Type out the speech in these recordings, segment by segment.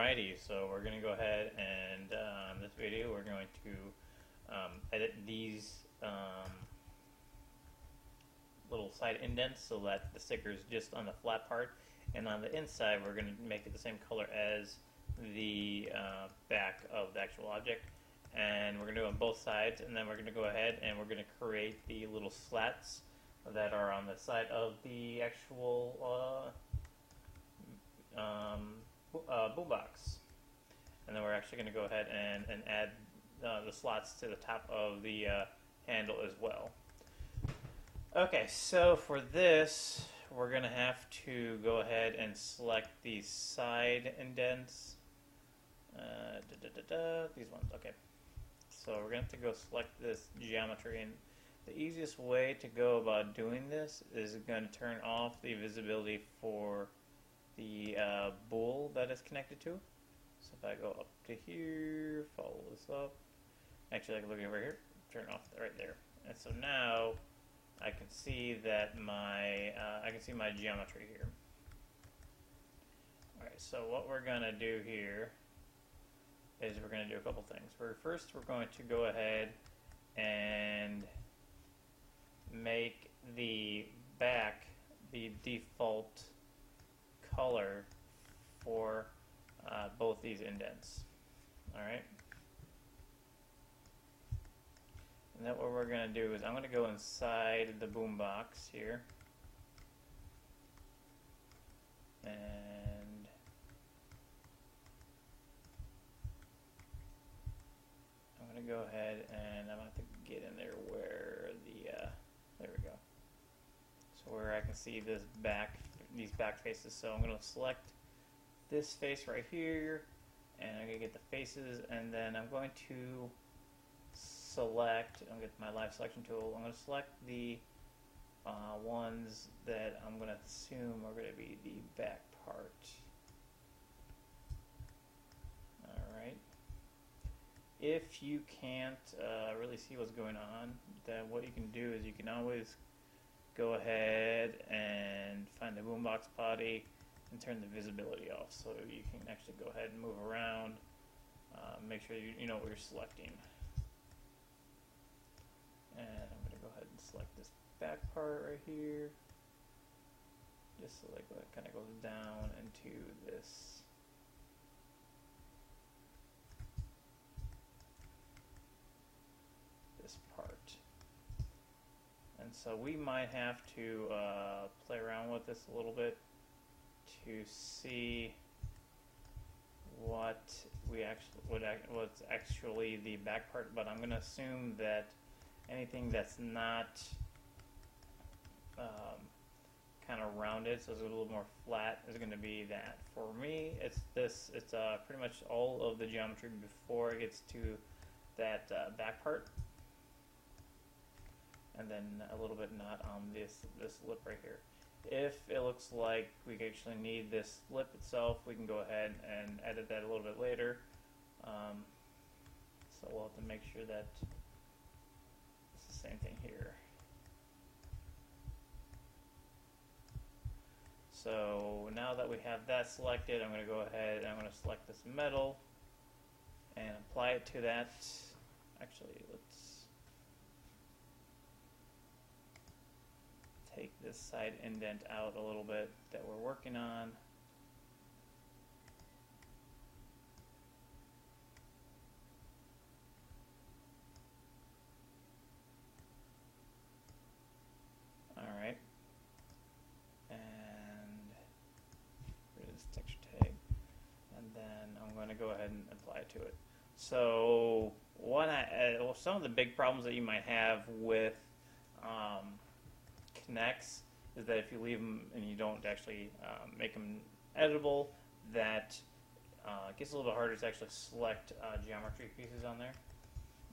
Alrighty, so we're going to go ahead and in this video we're going to edit these little side indents so that the sticker is just on the flat part, and on the inside we're going to make it the same color as the back of the actual object, and we're going to do it on both sides, and then we're going to go ahead and we're going to create the little slats that are on the side of the actual boombox. And then we're actually going to go ahead and add the slots to the top of the handle as well. Okay, so for this we're going to have to go ahead and select the side indents. These ones, okay. So we're going to have to go select this geometry, and the easiest way to go about doing this is going to turn off the visibility for the bool that is connected to. So if I go up to here, follow this up, actually I can look over here, turn off right there, and so now I can see that my geometry here. Alright, so what we're going to do here is we're going to do a couple things. First we're going to go ahead and make the back the default color for both these indents. Alright. And then what we're going to do is I'm going to go inside the boom box here. And I'm going to go ahead and I'm going to have to get in there where the, there we go. So where I can see this these back faces. So I'm going to select this face right here, and I'm going to get the faces, and then I'm going to select, I'm going to get my live selection tool, I'm going to select the ones that I'm going to assume are going to be the back part. Alright. If you can't really see what's going on, then what you can do is you can always go ahead and find the boombox body and turn the visibility off, so you can actually go ahead and move around, make sure you know what you're selecting. And I'm going to go ahead and select this back part right here, just so like it kind of goes down into this. Part. And so we might have to play around with this a little bit to see what's actually the back part, but I'm going to assume that anything that's not kind of rounded, so it's a little more flat, is going to be that. For me, it's this. It's pretty much all of the geometry before it gets to that back part, and then a little bit not on this lip right here. If it looks like we actually need this lip itself, we can go ahead and edit that a little bit later. So we'll have to make sure that it's the same thing here. So now that we have that selected, I'm going to go ahead and I'm going to select this metal and apply it to that. Actually, let's take this side indent out a little bit that we're working on. Alright. And rid of this texture tag. And then I'm going to go ahead and apply it to it. So some of the big problems that you might have with connects is that if you leave them and you don't actually make them editable, that it gets a little bit harder to actually select geometry pieces on there.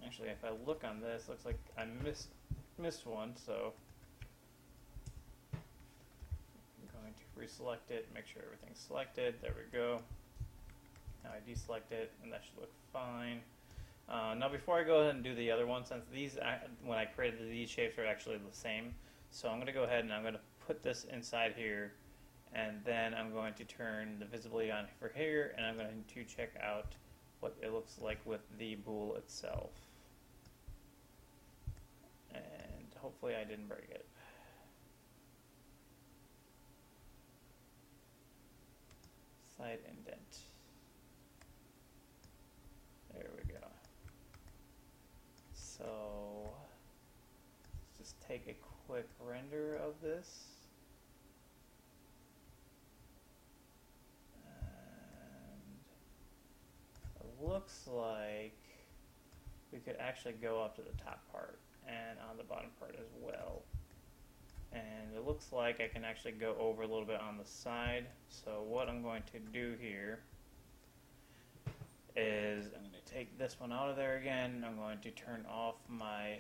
Actually, if I look on this, looks like I missed one, so I'm going to reselect it, make sure everything's selected. There we go. Now I deselect it, and that should look fine. Now before I go ahead and do the other one, since these, when I created these shapes, are actually the same, so I'm going to go ahead and I'm going to put this inside here, and then I'm going to turn the visibility on for here, and I'm going to check out what it looks like with the bool itself. And hopefully I didn't break it. Side indent. There we go. So let's just take a quick render of this. Looks like we could actually go up to the top part and on the bottom part as well. And it looks like I can actually go over a little bit on the side. So what I'm going to do here is I'm going to take this one out of there again. I'm going to turn off my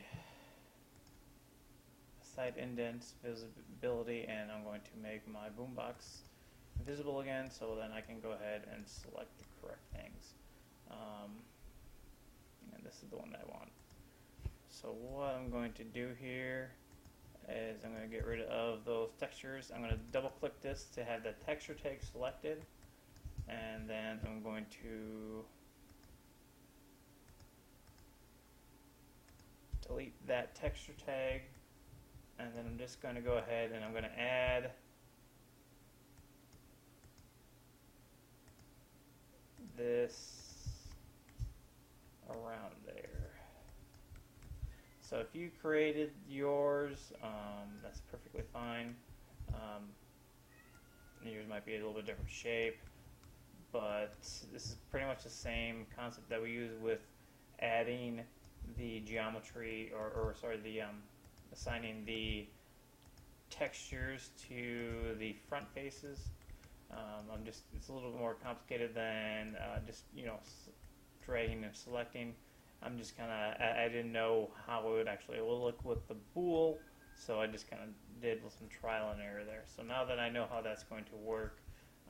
side indents visibility, and I'm going to make my boombox visible again, so then I can go ahead and select the correct things. And this is the one that I want. So what I'm going to do here is I'm going to get rid of those textures. I'm going to double click this to have the texture tag selected, and then I'm going to delete that texture tag, and then I'm just going to go ahead and I'm going to add this around there. So if you created yours, that's perfectly fine. Yours might be a little bit different shape, but this is pretty much the same concept that we use with adding the geometry, or sorry, the assigning the textures to the front faces. It's a little more complicated than just, dragging and selecting. I'm just kind of, I didn't know how it would actually look with the bool, so I just kind of did some trial and error there. So now that I know how that's going to work,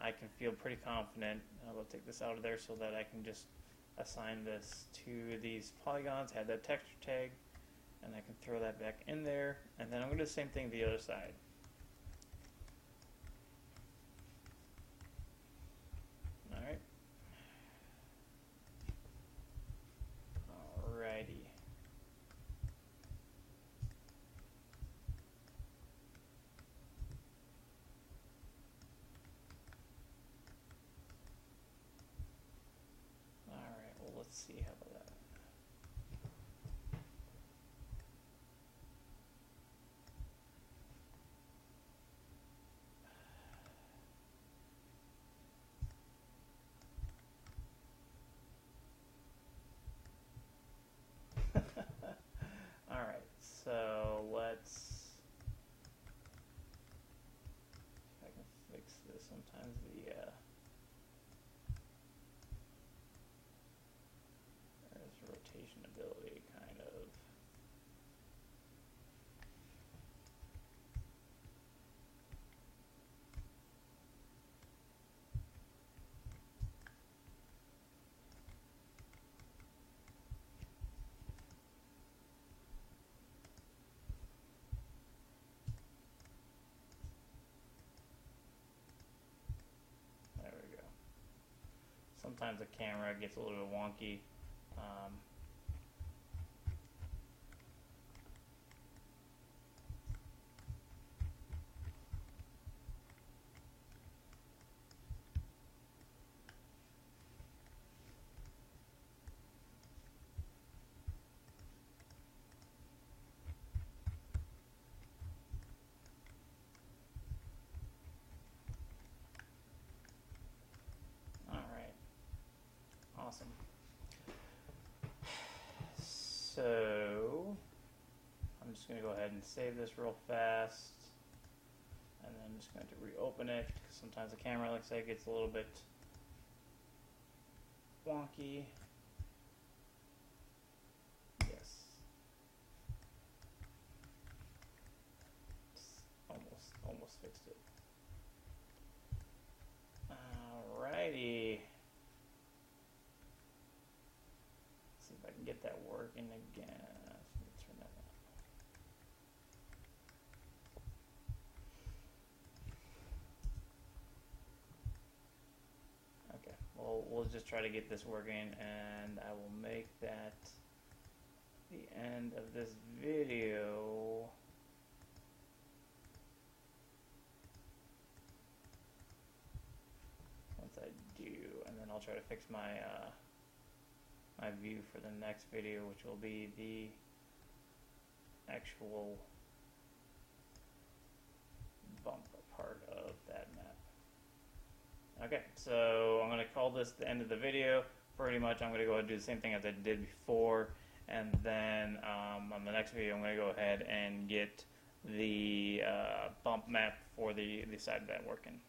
I can feel pretty confident. I'll take this out of there so that I can just assign this to these polygons, add that texture tag, and I can throw that back in there. And then I'm going to do the same thing the other side. Alright. Alrighty. Alright, well, let's see how about that. Alright, so let's see if I can fix this. Sometimes there's rotation ability, kind of. There we go. Sometimes the camera gets a little bit wonky. Awesome. So I'm just going to go ahead and save this real fast, and then I'm just going to reopen it, because sometimes the camera, like I say, gets a little bit wonky. Yes. Almost fixed it. Alrighty. See if I can get that working again. Let me turn that on. we'll just try to get this working, and I will make that the end of this video. Once I do, and then I'll try to fix my my view for the next video, which will be the actual bump part of that map. Okay, so I'm going to call this the end of the video. Pretty much I'm going to go ahead and do the same thing as I did before, and then on the next video I'm going to go ahead and get the bump map for the side of that working.